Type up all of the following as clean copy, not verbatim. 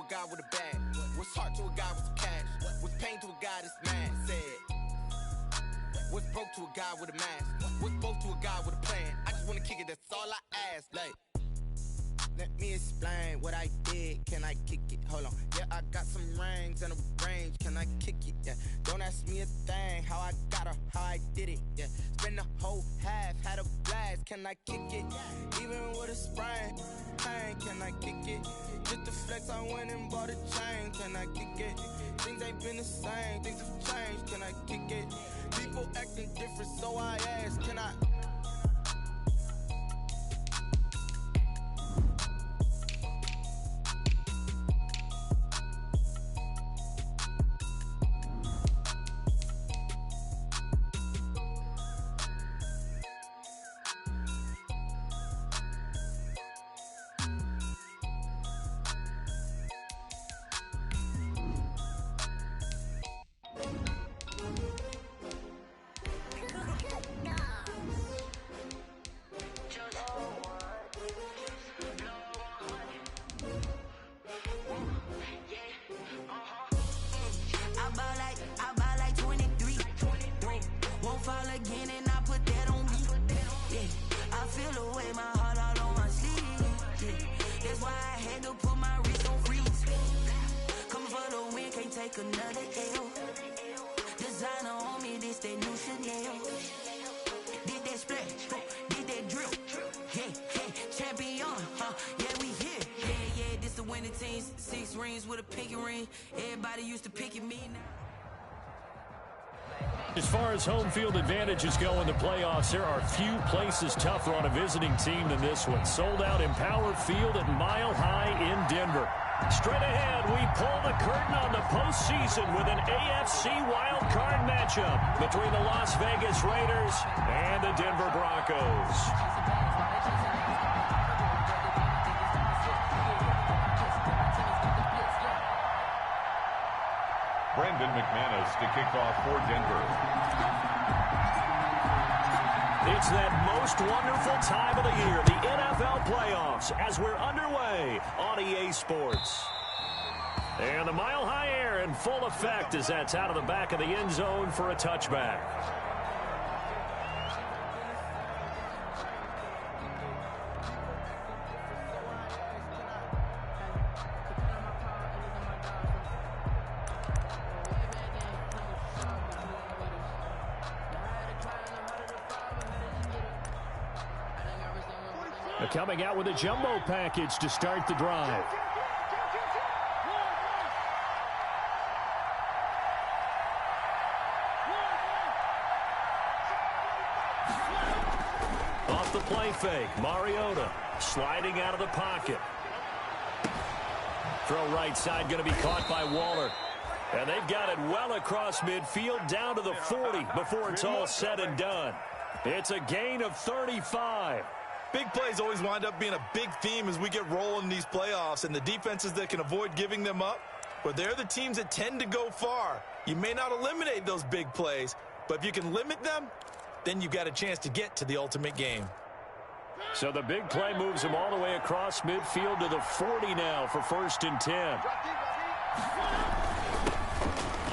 guy with a bag? What's heart to a guy with some cash? What's pain to a guy that's mad? Said. What's broke to a guy with a mask? What's both to a guy with a plan? I just wanna kick it, that's all I ask. Like, let me explain what I did. Can I kick it? Hold on. Yeah, I got some rings and a range. Can I kick it? Yeah. Don't ask me a thing. How I got her, how I did it. Yeah. Spend the whole half, had a blast. Can I kick it? Even with a sprain. Pain, can I kick it? Just the flex, I went and bought a chain. Can I kick it? Things ain't been the same. Things have changed. Can I kick it? People acting different, so I ask. Can I? As far as home field advantages go in the playoffs, there are few places tougher on a visiting team than this one. Sold out Empower Field at Mile High in Denver. Straight ahead, we pull the curtain on the postseason with an AFC Wildcard matchup between the Las Vegas Raiders and the Denver Broncos. Brendan McManus to kick off for Denver. It's that most wonderful time of the year, the NFL playoffs, as we're underway on EA Sports. And the Mile High air in full effect as that's out of the back of the end zone for a touchback. Coming out with a jumbo package to start the drive. Off the play fake, Mariota sliding out of the pocket. Throw right side going to be caught by Waller. And they've got it well across midfield down to the 40 before it's all said and done. It's a gain of 35. Big plays always wind up being a big theme as we get rolling in these playoffs, and the defenses that can avoid giving them up, but they're the teams that tend to go far. You may not eliminate those big plays, but if you can limit them, then you've got a chance to get to the ultimate game. So the big play moves them all the way across midfield to the 40 now for 1st and 10.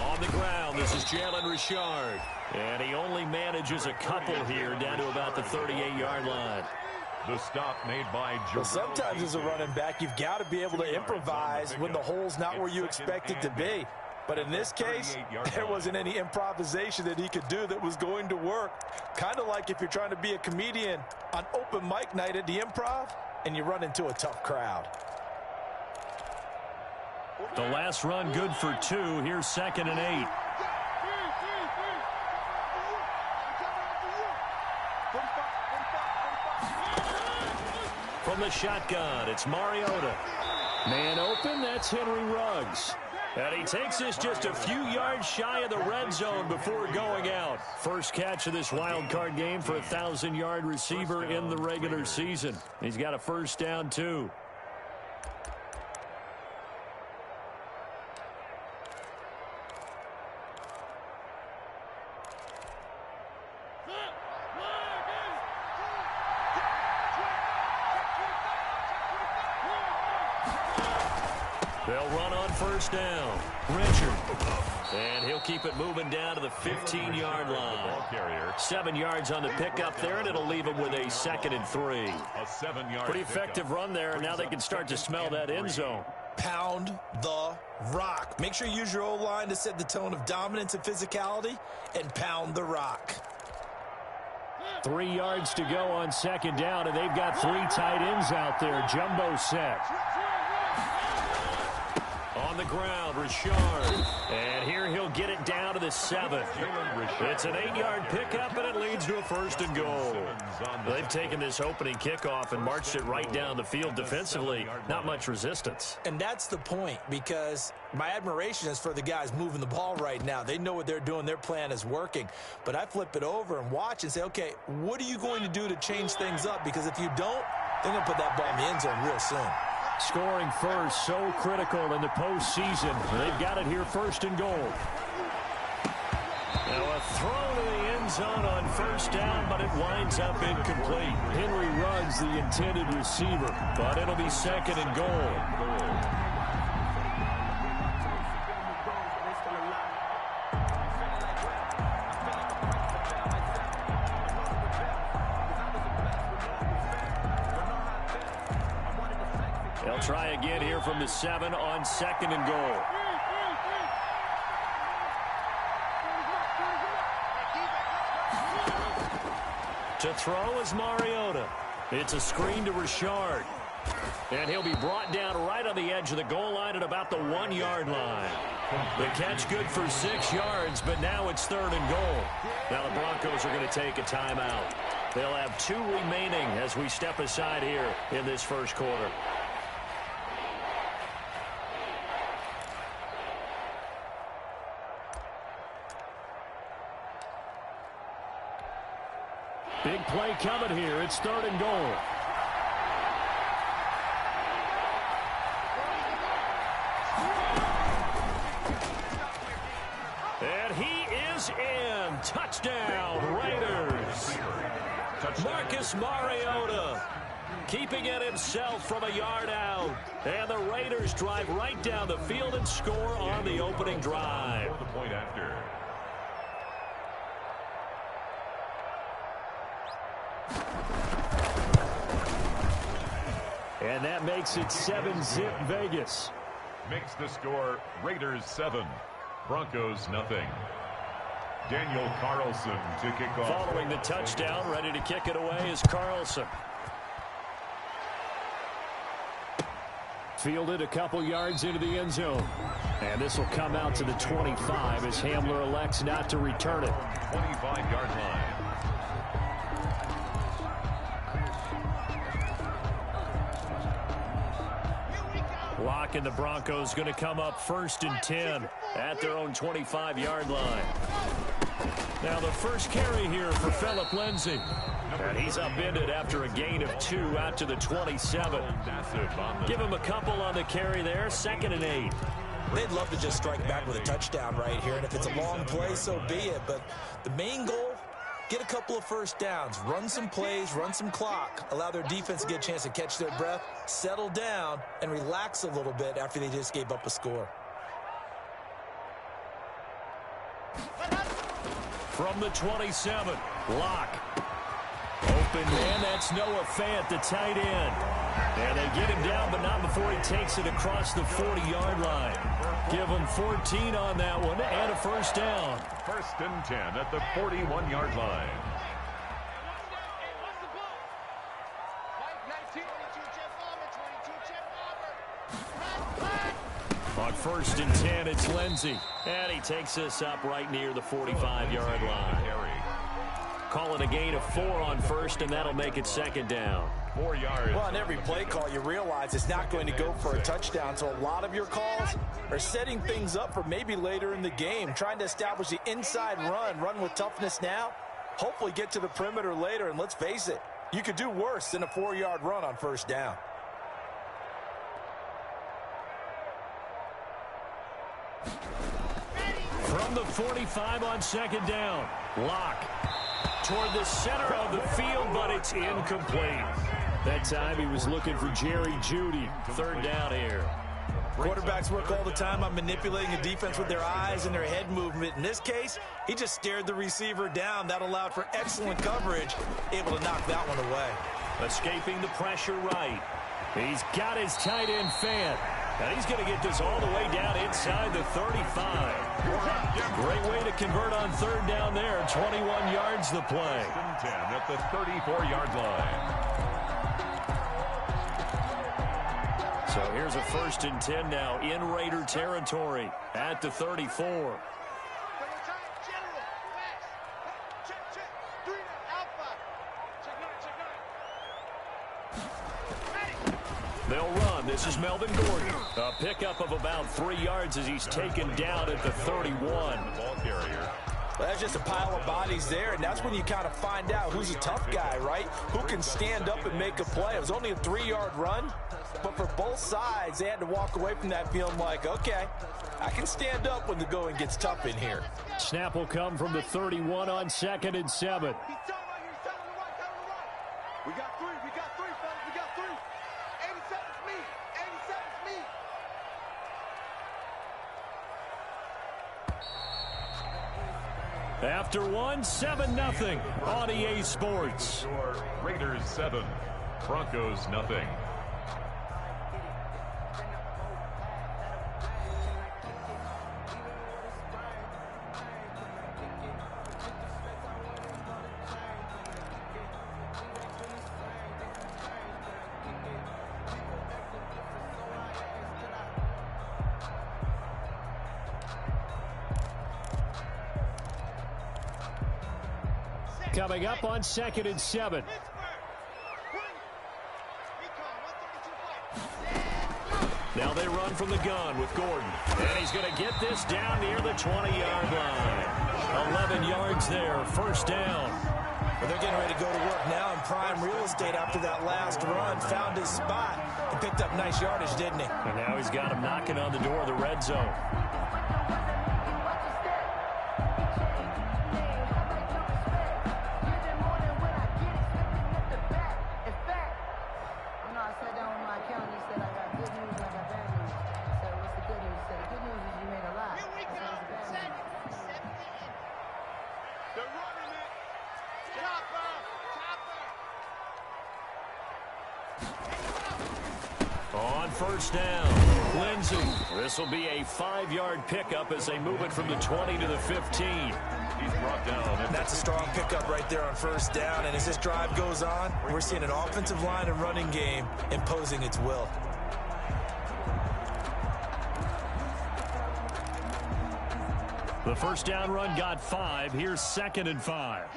On the ground, this is Jalen Richard. And he only manages a couple here down to about the 38-yard line. The stop made by Joe. Well, sometimes as a running back, you've got to be able to improvise when the hole's not where you expect it to be. But in this case, there wasn't any improvisation that he could do that was going to work. Kind of like if you're trying to be a comedian on open mic night at the Improv and you run into a tough crowd. The last run good for 2. Here's 2nd and 8. From the shotgun, it's Mariota. Man open, that's Henry Ruggs. And he takes this just a few yards shy of the red zone before going out. First catch of this wild card game for a 1,000-yard receiver in the regular season. He's got a first down, too. The They'll run on first down. Richard. And he'll keep it moving down to the 15-yard line. 7 yards on the pickup there, and it'll leave him with a 2nd and 3. A 7-yard Pretty effective run there, and now they can start to smell that end zone. Pound the rock. Make sure you use your O-line to set the tone of dominance and physicality, and pound the rock. 3 yards to go on 2nd down, and they've got 3 tight ends out there. Jumbo set. On the ground, Richard. And here he'll get it down to the 7. It's an 8-yard pickup, and it leads to a 1st and goal. They've taken this opening kickoff and marched it right down the field defensively. Not much resistance. And that's the point, because my admiration is for the guys moving the ball right now. They know what they're doing. Their plan is working. But I flip it over and watch and say, okay, what are you going to do to change things up? Because if you don't, they're going to put that ball in the end zone real soon. Scoring first, so critical in the postseason. They've got it here 1st and goal. Now a throw to the end zone on 1st down, but it winds up incomplete. Henry Ruggs, the intended receiver, but it'll be 2nd and goal. They'll try again here from the 7 on 2nd and goal. To throw is Mariota. It's a screen to Richard. And he'll be brought down right on the edge of the goal line at about the 1-yard line. The catch good for 6 yards, but now it's 3rd and goal. Now the Broncos are going to take a timeout. They'll have 2 remaining as we step aside here in this 1st quarter. Big play coming here. It's 3rd and goal. And he is in. Touchdown, Raiders. Marcus Mariota keeping it himself from a yard out. And the Raiders drive right down the field and score on the opening drive. The point after. And that makes it 7-zip Vegas. Makes the score Raiders 7, Broncos nothing. Daniel Carlson to kick off. Following the touchdown, ready to kick it away is Carlson. Fielded a couple yards into the end zone. And this will come out to the 25 as Hamler elects not to return it. 25-yard line. Lock and the Broncos going to come up 1st and 10 at their own 25-yard line. Now the first carry here for Phillip Lindsay. And he's upended after a gain of 2 out to the 27. Give him a couple on the carry there. 2nd and 8. They'd love to just strike back with a touchdown right here. And if it's a long play, so be it. But the main goal, get a couple of 1st downs. Run some plays, run some clock. Allow their defense to get a chance to catch their breath, settle down, and relax a little bit after they just gave up a score. From the 27, Locke. Open man, that's Noah Fant, the tight end. And they get him down, but not before he takes it across the 40-yard line. Give him 14 on that one and a 1st down. 1st and 10 at the 41-yard line. On 1st and 10, it's Lindsay. And he takes this up right near the 45-yard line. Calling a gain of 4 on 1st, and that'll make it 2nd down. 4 yards. Well, on every play call, you realize it's not going to go for a touchdown. So a lot of your calls are setting things up for maybe later in the game, trying to establish the inside run with toughness now, hopefully get to the perimeter later. And let's face it, you could do worse than a 4-yard run on 1st down. From the 45 on 2nd down, Locke toward the center of the field, but it's incomplete. That time he was looking for Jerry Jeudy. 3rd down here. Quarterbacks work all the time on manipulating a defense with their eyes and their head movement. In this case, he just stared the receiver down. That allowed for excellent coverage, able to knock that one away. Escaping the pressure right. He's got his tight end fan. And he's going to get this all the way down inside the 35. Great way to convert on third down there. 21 yards the play. 10 at the 34-yard line. So here's a 1st and 10 now in Raider territory at the 34. They'll run. This is Melvin Gordon. A pickup of about 3 yards as he's taken down at the 31. Ball carrier. Well, that's just a pile of bodies there, and that's when you kind of find out who's a tough guy, right? Who can stand up and make a play. It was only a 3-yard run, but for both sides, they had to walk away from that feeling like, okay, I can stand up when the going gets tough in here. Snap will come from the 31 on 2nd and 7. We got three, fellas, we got 3. 87's me, 87's me. After 7-0 on EA Sports. Raiders 7, Broncos nothing. Coming up on 2nd and 7. Now they run from the gun with Gordon. And he's going to get this down near the 20-yard line. 11 yards there, 1st down. Well, they're getting ready to go to work now in prime real estate after that last run. Found his spot and picked up nice yardage, didn't he? And now he's got him knocking on the door of the red zone. On 1st down, Lindsey. This will be a 5-yard pickup as they move it from the 20 to the 15. He's brought down. That's a strong pickup right there on 1st down. And as this drive goes on, we're seeing an offensive line and running game imposing its will. The 1st down run got 5. Here's 2nd and 5.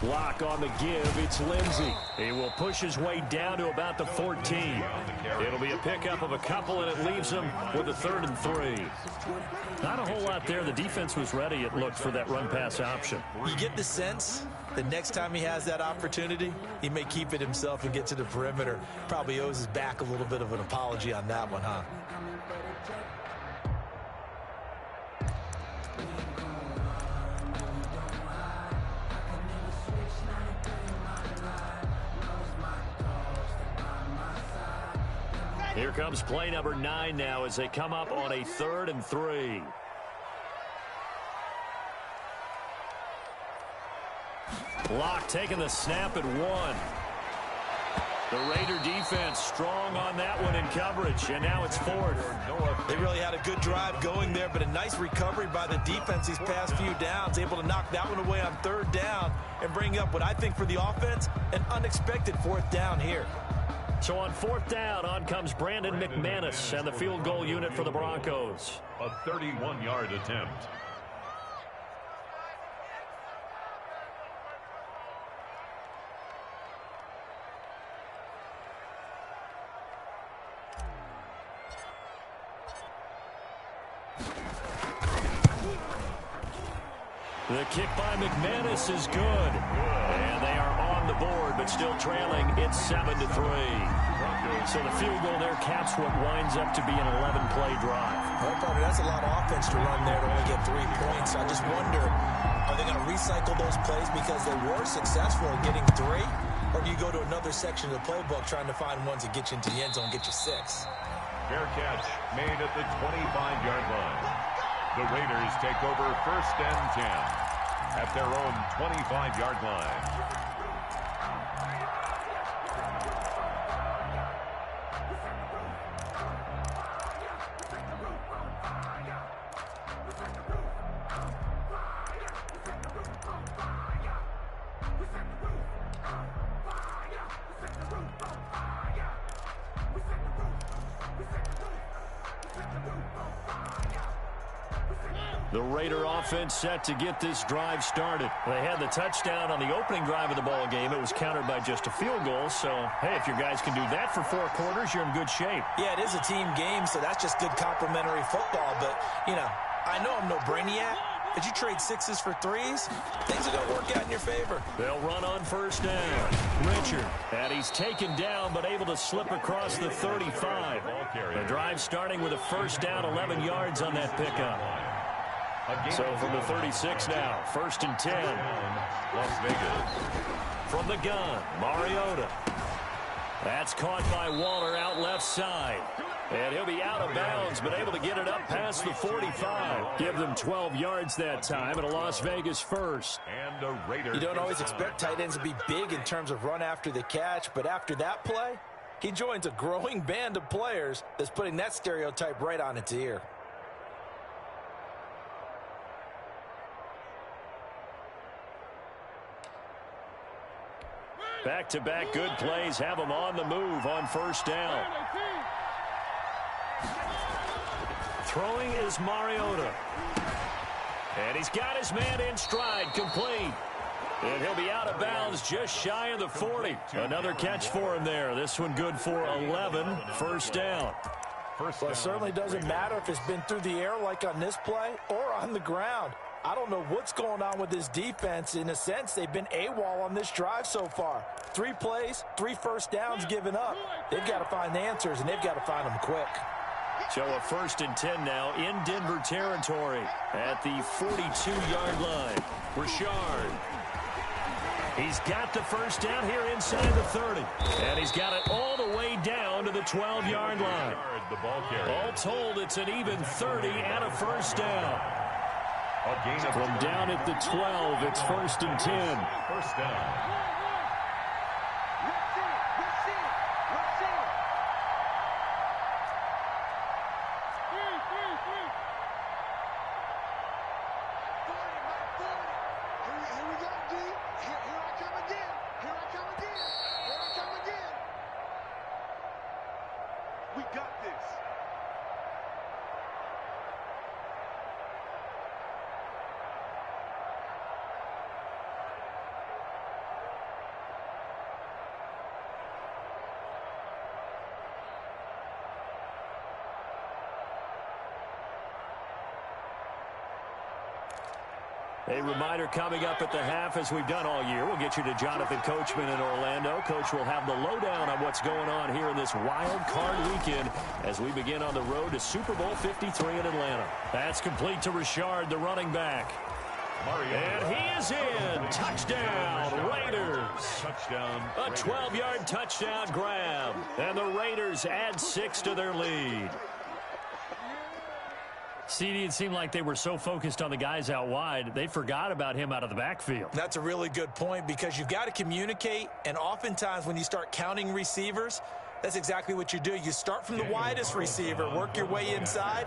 Block on the give. It's Lindsey. He will push his way down to about the 14. It'll be a pickup of a couple, and it leaves him with a 3rd and 3. Not a whole lot there. The defense was ready, it looked, for that run-pass option. You get the sense that next time he has that opportunity, he may keep it himself and get to the perimeter. Probably owes his back a little bit of an apology on that one, huh? Here comes play number 9 now as they come up on a 3rd and 3. Locke taking the snap at 1. The Raider defense strong on that one in coverage, and now it's 4th. They really had a good drive going there, but a nice recovery by the defense these past few downs, able to knock that one away on 3rd down and bring up what I think for the offense, an unexpected 4th down here. So on 4th down, on comes Brandon McManus and the field goal unit for the Broncos. A 31-yard attempt. The kick by McManus is good. And they are on on the board, but still trailing. It's 7-3. So the field goal there caps what winds up to be an 11-play drive. Well, partner, that's a lot of offense to run there to only get 3 points. I just wonder, are they going to recycle those plays because they were successful in getting 3? Or do you go to another section of the playbook trying to find ones that get you into the end zone and get you 6? Fair catch made at the 25-yard line. The Raiders take over 1st and 10 at their own 25-yard line. The Raider offense set to get this drive started. They had the touchdown on the opening drive of the ball game. It was countered by just a field goal. So, hey, if your guys can do that for 4 quarters, you're in good shape. Yeah, it is a team game, so that's just good complimentary football. But, you know, I know I'm no brainiac. But you trade 6s for 3s, things are going to work out in your favor. They'll run on 1st down. Richard, and he's taken down but able to slip across the 35. The drive starting with a 1st down, 11 yards on that pickup. So from the 36 now, 1st and 10. Las Vegas. From the gun, Mariota. That's caught by Waller out left side. And he'll be out of bounds, but able to get it up past the 45. Give them 12 yards that time, and a Las Vegas first. And a Raider. You don't always expect tight ends to be big in terms of run after the catch, but after that play, he joins a growing band of players that's putting that stereotype right on its ear. Back-to-back good plays have them on the move on 1st down. Throwing is Mariota. And he's got his man in stride, complete. And he'll be out of bounds just shy of the 40. Another catch for him there. This one good for 11, 1st down. Well, it certainly doesn't matter if it's been through the air like on this play or on the ground. I don't know what's going on with this defense. In a sense, they've been AWOL on this drive so far. 3 plays, 3 1st downs given up. They've got to find the answers, and they've got to find them quick. So a 1st and 10 now in Denver territory at the 42-yard line. Richard. He's got the 1st down here inside the 30. And he's got it all the way down to the 12-yard line. All told, it's an even 30 and a 1st down. From down at the 12, it's 1st and 10. 1st down. We got this. A reminder coming up at the half, as we've done all year. We'll get you to Jonathan Coachman in Orlando. Coach will have the lowdown on what's going on here in this wild card weekend as we begin on the road to Super Bowl 53 in Atlanta. That's complete to Richard, the running back. And he is in. Touchdown, Raiders. Touchdown. A 12-yard touchdown grab. And the Raiders add 6 to their lead. CD, it seemed like they were so focused on the guys out wide, they forgot about him out of the backfield. That's a really good point because you've got to communicate, and oftentimes when you start counting receivers, that's exactly what you do. You start from the widest receiver, work your way inside.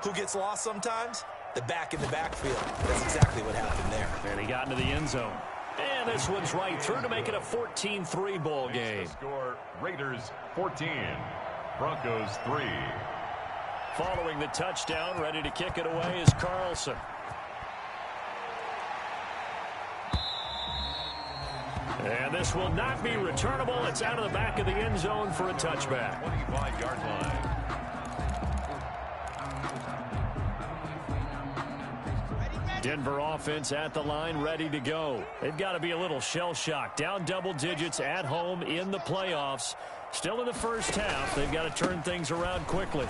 Who gets lost sometimes? The back in the backfield. That's exactly what happened there. And he got into the end zone. And this one's right through to make it a 14-3 ball game. Score, Raiders 14, Broncos 3. Following the touchdown, ready to kick it away is Carlson. And this will not be returnable. It's out of the back of the end zone for a touchback. 25-yard line. Ready, man. Denver offense at the line, ready to go. They've got to be a little shell-shocked. Down double digits at home in the playoffs. Still in the first half. They've got to turn things around quickly.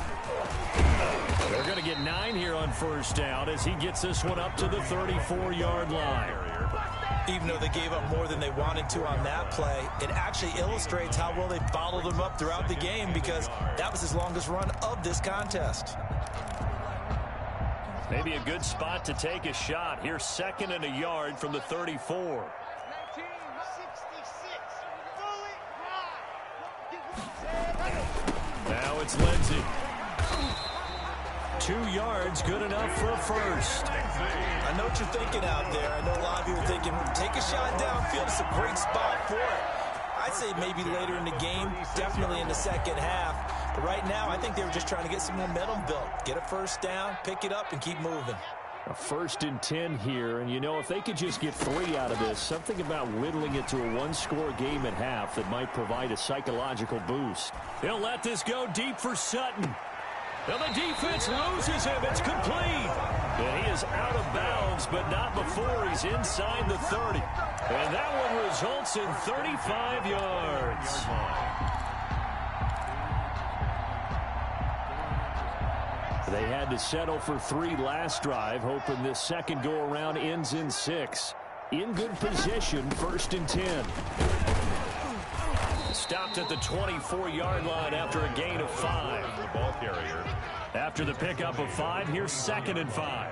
They're going to get 9 here on first down as he gets this one up to the 34-yard line. Even though they gave up more than they wanted to on that play, it actually illustrates how well they bottled him up throughout the game, because that was his longest run of this contest. Maybe a good spot to take a shot. Here's 2nd and a yard from the 34. Now it's Lindsey. 2 yards, good enough for a first. I know what you're thinking out there. I know a lot of you are thinking, take a shot downfield. It's a great spot for it. I'd say maybe later in the game, definitely in the second half. But right now, I think they were just trying to get some momentum built. Get a first down, pick it up, and keep moving. A 1st and 10 here, and you know, if they could just get 3 out of this, something about whittling it to a 1-score game at half that might provide a psychological boost. They'll let this go deep for Sutton. Now the defense loses him. It's complete. And he is out of bounds, but not before he's inside the 30. And that one results in 35 yards. They had to settle for 3 last drive, hoping this second go-around ends in 6. In good position, 1st and 10. Stopped at the 24-yard line after a gain of 5. The ball carrier. After the pickup of 5, here's 2nd and 5.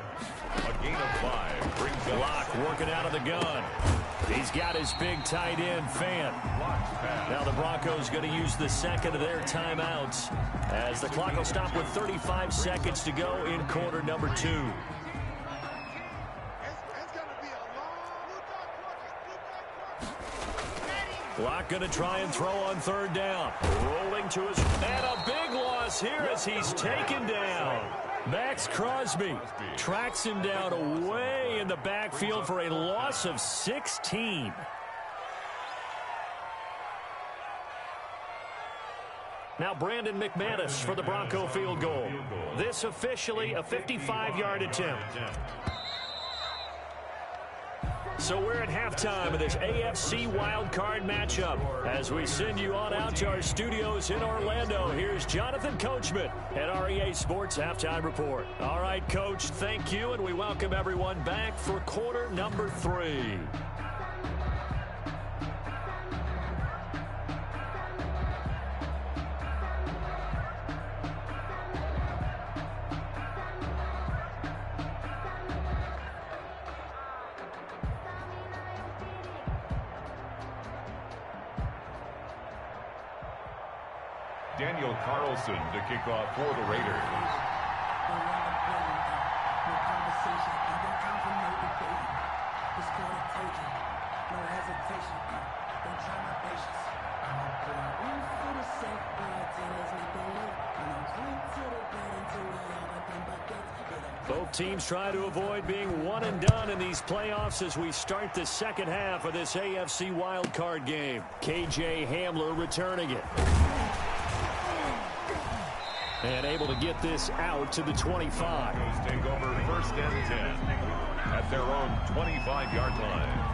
A gain of 5 brings up. Block working out of the gun. He's got his big tight end, Fan. Now the Broncos going to use the 2nd of their timeouts as the clock will stop with 35 seconds to go in quarter number 2. Block going to try and throw on 3rd down. Rolling to his... And a big loss here as he's taken down. Max Crosby tracks him down away in the backfield for a loss of 16. Now Brandon McManus for the Bronco field goal. This officially a 55-yard attempt. So we're at halftime of this AFC Wildcard matchup. As we send you on out to our studios in Orlando, here's Jonathan Coachman at REA Sports Halftime Report. All right, Coach, thank you, and we welcome everyone back for quarter number 3. Daniel Carlson to kick off for the Raiders. Both teams try to avoid being one and done in these playoffs as we start the second half of this AFC wildcard game. KJ Hamler returning it. And able to get this out to the 25. Take over 1st and 10 at their own 25-yard line.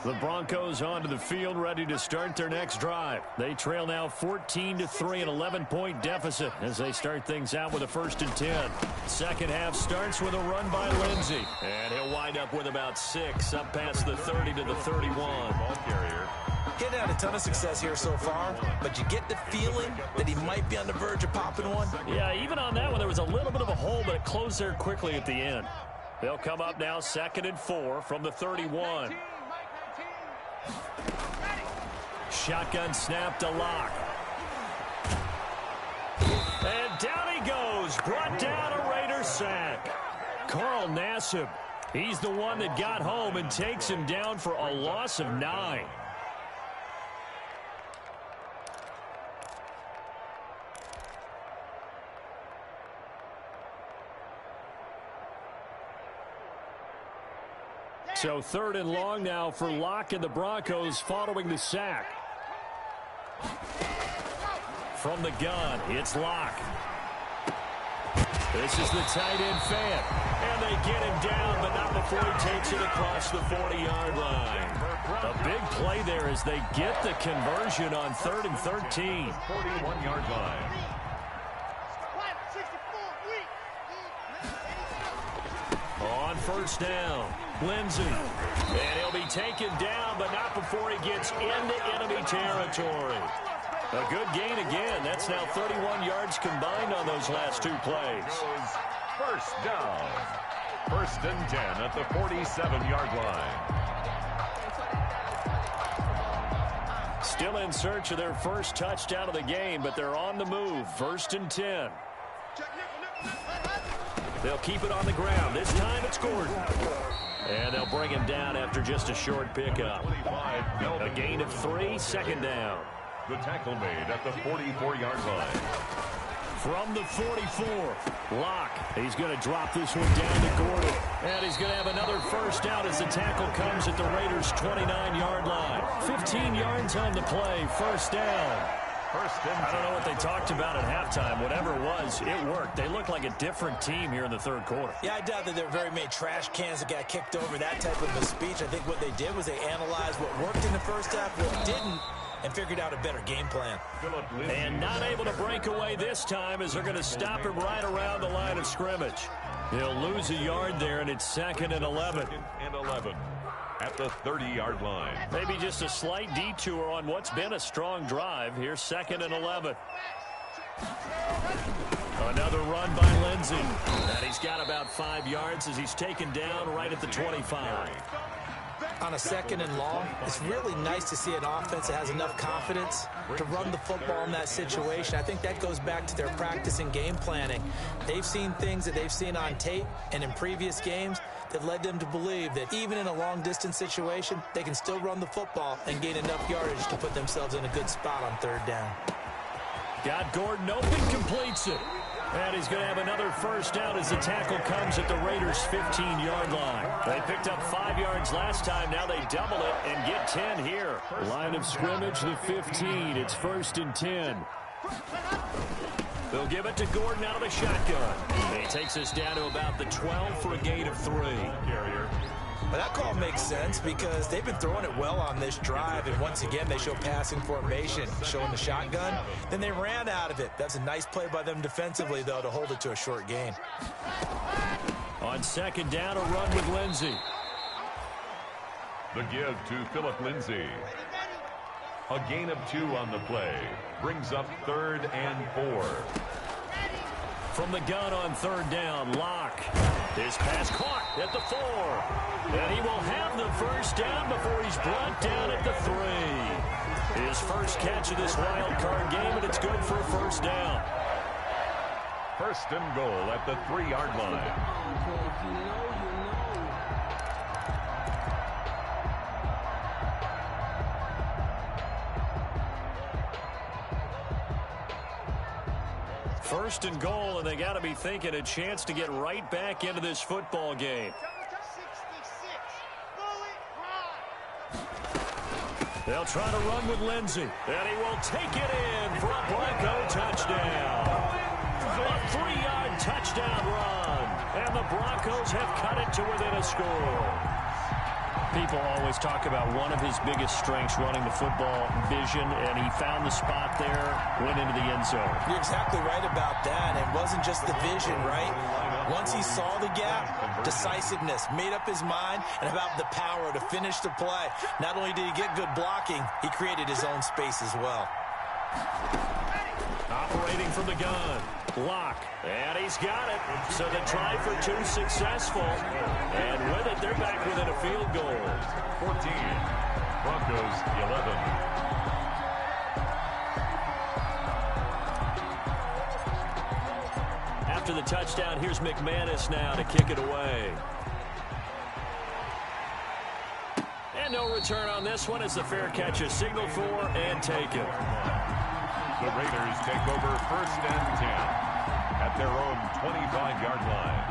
The Broncos onto the field, ready to start their next drive. They trail now 14-3, an 11-point deficit as they start things out with a 1st and 10. Second half starts with a run by Lindsey, and he'll wind up with about 6 up past the 30 to the 31. Ball carrier. Getting had a ton of success here so far, but you get the feeling that he might be on the verge of popping one. Yeah, even on that one, there was a little bit of a hole, but it closed there quickly at the end. They'll come up now 2nd and 4 from the 31. Shotgun snap to Locke. And down he goes. Brought down a Raider sack. Carl Nassib. He's the one that got home and takes him down for a loss of 9. So 3rd and long now for Locke and the Broncos following the sack. From the gun, it's Locke. This is the tight end fan. And they get him down, but not before he takes it across the 40-yard line. A big play there as they get the conversion on 3rd and 13. 41-yard line. On 1st down, Lindsey. And he'll be taken down, but not before he gets into enemy territory. A good gain again. That's now 31 yards combined on those last 2 plays. First down. 1st and 10 at the 47-yard line. Still in search of their first touchdown of the game, but they're on the move. 1st and 10. They'll keep it on the ground. This time it's Gordon. And they'll bring him down after just a short pickup. A gain of 3, 2nd down. The tackle made at the 44-yard line. From the 44, Locke. He's going to drop this one down to Gordon. And he's going to have another first down as the tackle comes at the Raiders' 29-yard line. 15 yards on the play, 1st down. I don't know what they talked about at halftime. Whatever it was, it worked. They look like a different team here in the 3rd quarter. Yeah, I doubt that there were very many trash cans that got kicked over, that type of a speech. I think what they did was they analyzed what worked in the first half, what didn't, and figured out a better game plan. And not able to break away this time as they're going to stop him right around the line of scrimmage. He'll lose a yard there, and it's 2nd and 11. 2nd and 11 at the 30-yard line. Maybe just a slight detour on what's been a strong drive. Here's 2nd and 11. Another run by Lindsey. And he's got about 5 yards as he's taken down right at the 25. On a 2nd and long, it's really nice to see an offense that has enough confidence to run the football in that situation. I think that goes back to their practice and game planning. They've seen things that they've seen on tape and in previous games that led them to believe that even in a long-distance situation, they can still run the football and gain enough yardage to put themselves in a good spot on 3rd down. Got Gordon open, completes it. And he's going to have another first down as the tackle comes at the Raiders' 15-yard line. They picked up 5 yards last time. Now they double it and get 10 here. Line of scrimmage, the 15. It's 1st and 10. They'll give it to Gordon out of the shotgun. He takes us down to about the 12 for a gain of 3. Well, that call makes sense because they've been throwing it well on this drive, and once again they show passing formation, showing the shotgun. Then they ran out of it. That's a nice play by them defensively, though, to hold it to a short gain. On 2nd down, a run with Lindsey. The give to Philip Lindsey. A gain of 2 on the play. Brings up 3rd and 4. From the gun on 3rd down, Locke. His pass caught at the 4. And he will have the first down before he's brought down at the 3. His first catch of this wild card game, and it's good for a first down. 1st and goal at the 3-yard line. First and goal, and they got to be thinking a chance to get right back into this football game. They'll try to run with Lindsey, and he will take it in for a Bronco touchdown. A 3-yard touchdown run, and the Broncos have cut it to within a score. People always talk about one of his biggest strengths running the football, vision, and he found the spot there, went into the end zone. You're exactly right about that. It wasn't just the vision, right? Once he saw the gap, decisiveness, made up his mind, and about the power to finish the play. Not only did he get good blocking, he created his own space as well. Operating from the gun, Locke, and he's got it. So the try for 2 successful, and with it, they're back within a field goal. 14, Broncos 11. After the touchdown, here's McManus now to kick it away. And no return on this one as the fair catch is signaled for and taken. The Raiders take over 1st and 10 at their own 25-yard line.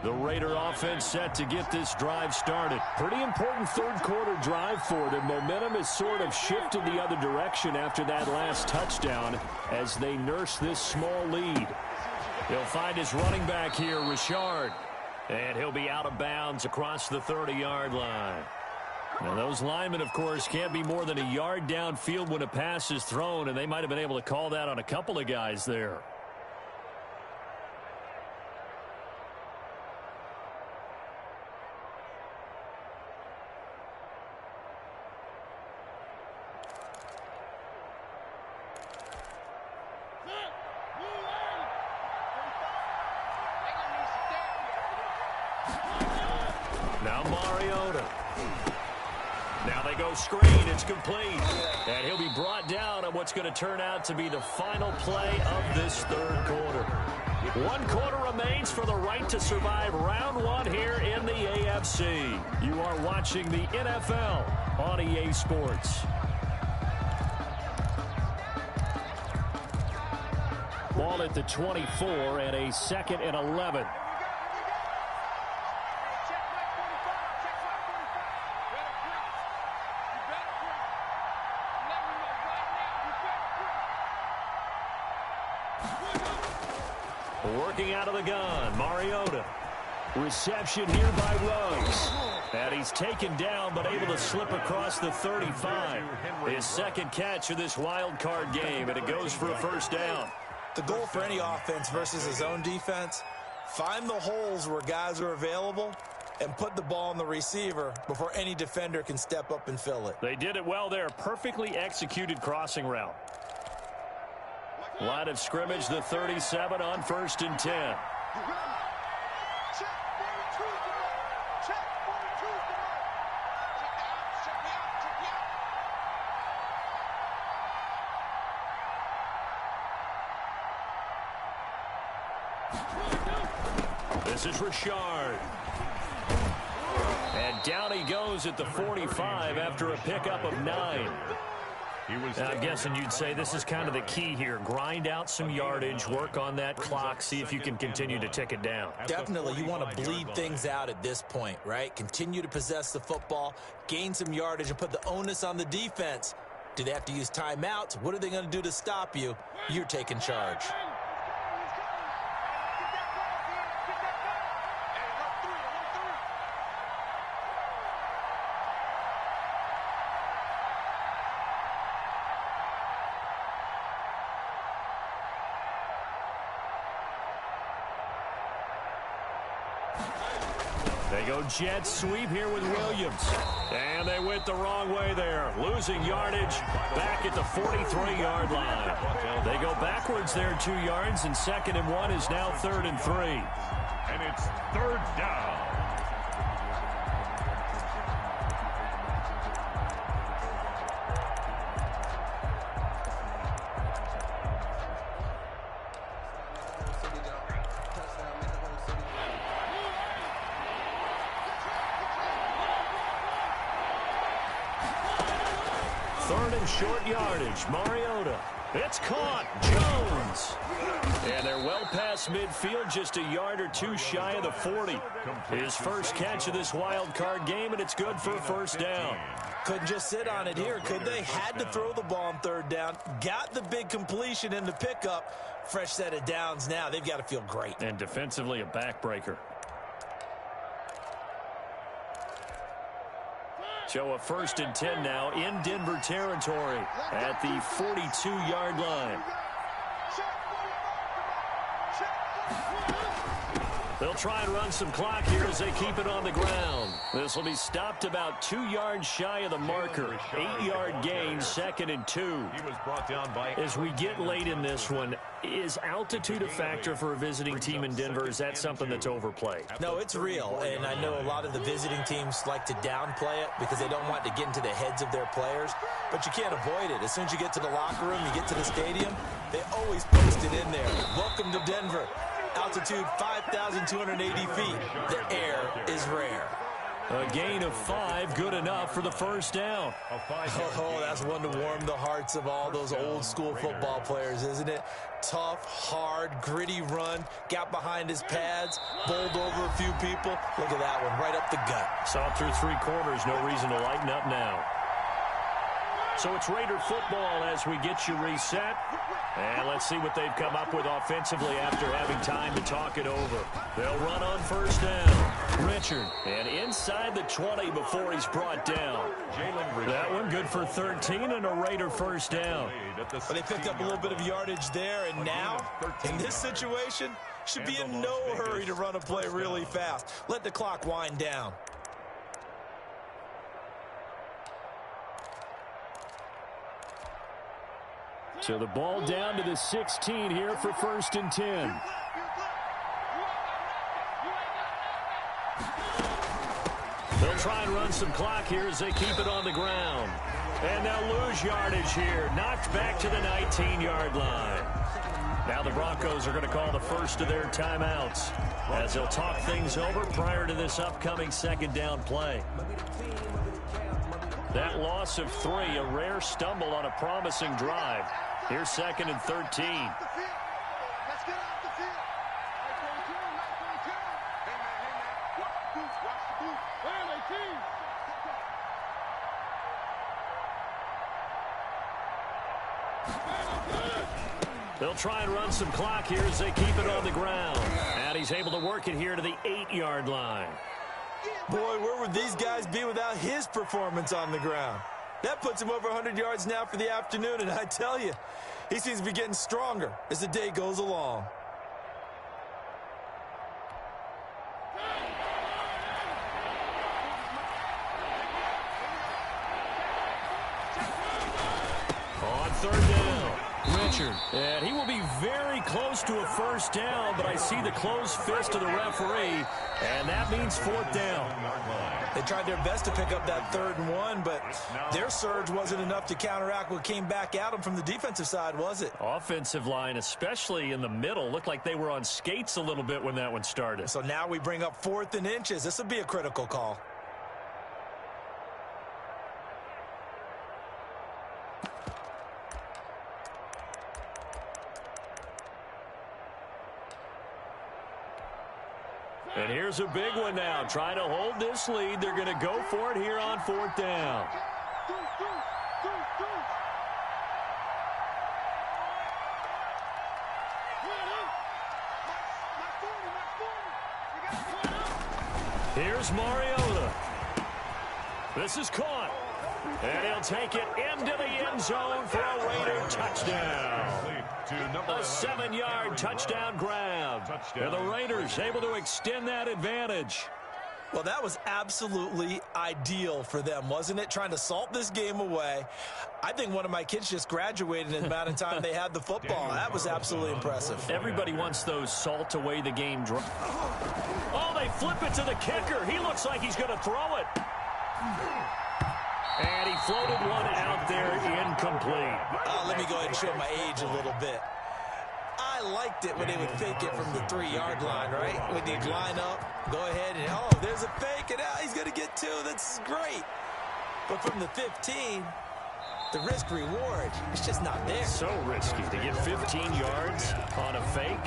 The Raider offense set to get this drive started. Pretty important third-quarter drive for them. Momentum has sort of shifted the other direction after that last touchdown as they nurse this small lead. He'll find his running back here, Richard. And he'll be out of bounds across the 30-yard line. Now, those linemen, of course, can't be more than a yard downfield when a pass is thrown, and they might have been able to call that on a couple of guys there. Screen, it's complete, and he'll be brought down on what's going to turn out to be the final play of this third quarter. 1 quarter remains for the right to survive round 1 here in the AFC. You are watching the NFL on EA Sports. Ball at the 24 and a 2nd and 11. Working out of the gun, Mariota. Reception here by Ruggs. And he's taken down but able to slip across the 35. His 2nd catch of this wild card game, and it goes for a first down. The goal for any offense versus his own defense, find the holes where guys are available and put the ball on the receiver before any defender can step up and fill it. They did it well there. Perfectly executed crossing route. Line of scrimmage, the 37 on 1st and 10. This is Richard. And down he goes at the 45 after a pickup of 9. I'm guessing you'd say this is kind of the key here. Grind out some yardage, work on that clock, see if you can continue to tick it down. Definitely, you want to bleed things out at this point, right? Continue to possess the football, gain some yardage, and put the onus on the defense. Do they have to use timeouts? What are they going to do to stop you? You're taking charge. They go jet sweep here with Williams. And they went the wrong way there. Losing yardage back at the 43-yard line. They go backwards there 2 yards, and 2nd and 1 is now 3rd and 3. And it's 3rd down. Short yardage, Mariota. It's caught, Jones. And they're well past midfield, just a yard or 2 shy of the 40. His first catch of this wild card game, and it's good for a first down. Couldn't just sit on it here, could they? Had to throw the ball on 3rd down. Got the big completion in the pickup. Fresh set of downs now. They've got to feel great. And defensively, a backbreaker. So a 1st and 10 now in Denver territory at the 42-yard line. They'll try and run some clock here as they keep it on the ground. This will be stopped about 2 yards shy of the marker. 8-yard gain, 2nd and 2. He was brought down by... As we get late in this one, is altitude a factor for a visiting team in Denver? Is that something that's overplayed? No, it's real, and I know a lot of the visiting teams like to downplay it because they don't want to get into the heads of their players, but you can't avoid it. As soon as you get to the locker room, you get to the stadium, they always post it in there. Welcome to Denver. Altitude 5,280 feet. The air is rare. A gain of 5, good enough for the first down. Oh, that's one to warm the hearts of all those old-school football players, isn't it? Tough, hard, gritty run, got behind his pads, bowled over a few people. Look at that one, right up the gut. Saw through 3 quarters, no reason to lighten up now. So it's Raider football as we get you reset. And let's see what they've come up with offensively after having time to talk it over. They'll run on first down. Richard, and inside the 20 before he's brought down. That one good for 13 and a Raider first down. Well, they picked up a little bit of yardage there, and now, in this situation, should be in no hurry to run a play really fast. Let the clock wind down. So the ball down to the 16 here for first and 10. They'll try and run some clock here as they keep it on the ground. And they'll lose yardage here. Knocked back to the 19-yard line. Now the Broncos are going to call the first of their timeouts as they'll talk things over prior to this upcoming second down play. That loss of 3, a rare stumble on a promising drive. Here's second and 13. Let's get off the field. Hey, man. Watch the booth. Where are they, team? They'll try and run some clock here as they keep it on the ground. And he's able to work it here to the 8-yard line. Boy, where would these guys be without his performance on the ground? That puts him over 100 yards now for the afternoon, and I tell you, he seems to be getting stronger as the day goes along. On third down, Richard. And he will be very close to a first down, but I see the closed fist of the referee, and that means fourth down. They tried their best to pick up that 3rd and 1, but their surge wasn't enough to counteract what came back at them from the defensive side, was it? Offensive line, especially in the middle, looked like they were on skates a little bit when that one started. So now we bring up 4th and inches. This will be a critical call. And here's a big one now. Trying to hold this lead. They're going to go for it here on 4th down. Here's Mariota. This is caught. And he'll take it into the end zone for a Raider touchdown. A 7-yard touchdown grab. And the Raiders able to extend that advantage. Well, that was absolutely ideal for them, wasn't it? Trying to salt this game away. I think one of my kids just graduated in the amount of time they had the football. That was absolutely impressive. Everybody wants those salt away the game drives. Oh, they flip it to the kicker. He looks like he's going to throw it. And he floated one out there incomplete. Let me go ahead and show my age a little bit. I liked it when they would fake it from the 3-yard line, right? When they'd line up, go ahead and, oh, there's a fake, and now he's going to get 2. That's great. But from the 15, the risk-reward, it's just not there. So risky to get 15 yards on a fake.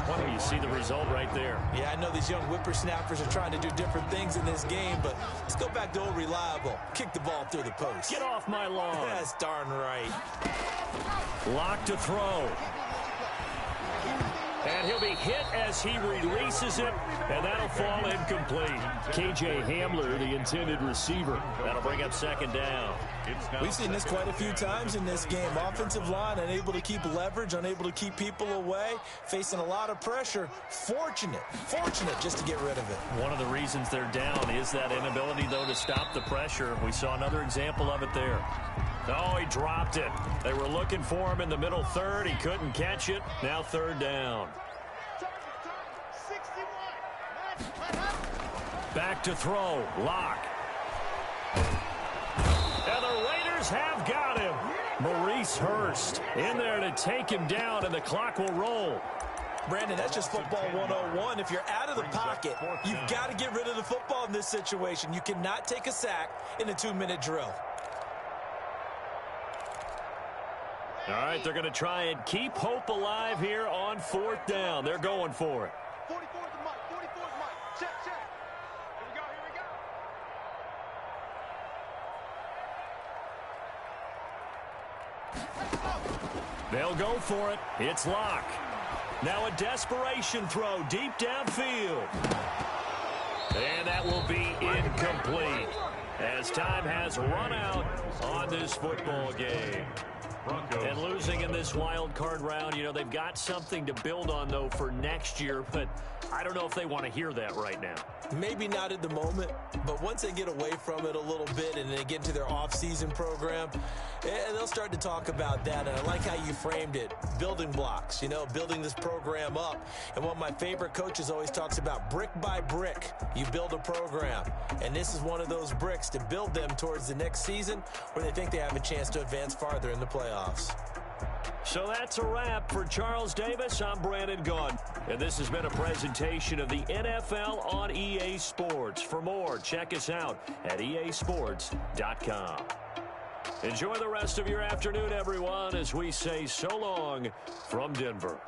Well, you see the result right there. Yeah, I know these young whippersnappers are trying to do different things in this game, but let's go back to old reliable. Kick the ball through the post. Get off my lawn. That's darn right. Lock to throw. And he'll be hit as he releases it, and that'll fall incomplete. K.J. Hamler, the intended receiver. That'll bring up second down. We've seen this quite a few times in this game. Offensive line unable to keep leverage, unable to keep people away, facing a lot of pressure. Fortunate just to get rid of it. One of the reasons they're down is that inability, though, to stop the pressure. We saw another example of it there. Oh, he dropped it. They were looking for him in the middle third. He couldn't catch it. Now third down. Back to throw. Lock. And the Raiders have got him. Maurice Hurst in there to take him down, and the clock will roll. Brandon, that's just football 101. If you're out of the pocket, you've got to get rid of the football in this situation. You cannot take a sack in a 2-minute drill. All right, they're going to try and keep hope alive here on 4th down. They're going for it. 44 is the mic. 44 is the mic. Check, check. Here we go, They'll go for it. It's Locke. Now a desperation throw deep downfield. And that will be incomplete as time has run out on this football game. Broncos. And losing in this wild card round, you know, they've got something to build on, though, for next year. But I don't know if they want to hear that right now. Maybe not at the moment, but once they get away from it a little bit and they get into their off-season program, they'll start to talk about that. And I like how you framed it, building blocks, you know, building this program up. And one of my favorite coaches always talks about brick by brick, you build a program. And this is one of those bricks to build them towards the next season where they think they have a chance to advance farther in the playoffs. So that's a wrap for Charles Davis. I'm Brandon Gaudin. And this has been a presentation of the NFL on EA Sports. For more, check us out at easports.com. Enjoy the rest of your afternoon, everyone, as we say so long from Denver.